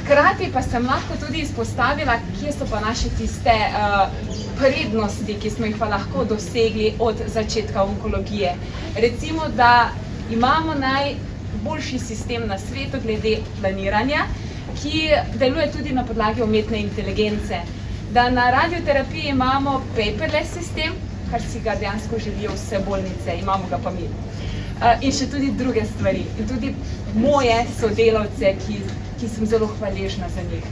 Hkrati pa sem lahko tudi izpostavila, kje so pa naše tiste prednosti, ki smo jih pa lahko dosegli od začetka onkologije. Recimo, da imamo najboljši sistem na svetu glede planiranja, ki deluje tudi na podlagi umetne inteligence. Da na radioterapiji imamo paperless sistem, kar si ga dejansko želijo vse bolnice, imamo ga pa mi. In še tudi druge stvari. In tudi moje sodelavce, ki sem zelo hvaležna za njih.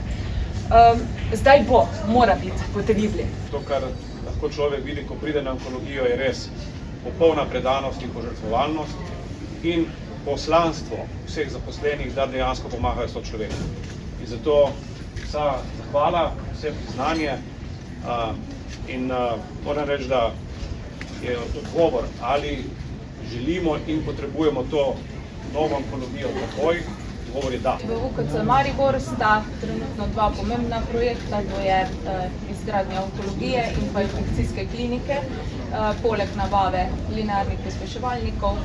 Zdaj mora biti, boste videli. To, kar lahko človek vidi, ko pride na onkologijo, je res popolna predanost in požrtvovalnost in poslanstvo vseh zaposlenih, da dejansko pomagajo sočloveku. In zato vsa zahvala, vse priznanje in moram reči, da je odgovor, ali želimo in potrebujemo to novo onkologijo takoj, odgovor je da. V UKC Maribor sta trenutno dva pomembna projekta, to je izgradnja onkologije in pa infekcijske klinike, poleg nabave linearnih pospeševalnikov.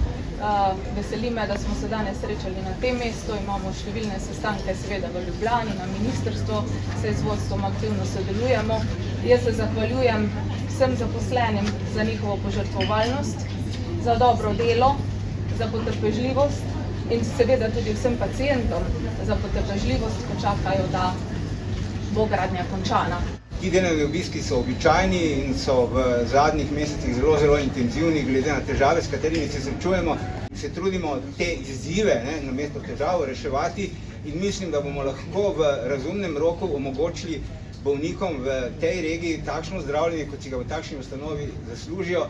Veseli me, da smo se danes srečali na tem mestu, imamo številne sestanke seveda v Ljubljani, na ministrstvu, se z vodstvom aktivno sodelujemo. Jaz se zahvaljujem vsem zaposlenim za njihovo požrtvovalnost, za dobro delo, za potrpežljivost in seveda tudi vsem pacientom za potrpežljivost, ko čakajo, da bo gradnja končana. Ti delovni obiski so običajni in so v zadnjih mesecih zelo intenzivni, glede na težave, s katerimi se srečujemo. Se trudimo te izzive namesto težav reševati in mislim, da bomo lahko v razumnem roku omogočili bolnikom v tej regiji takšno zdravljenje, kot si ga v takšni ustanovi zaslužijo.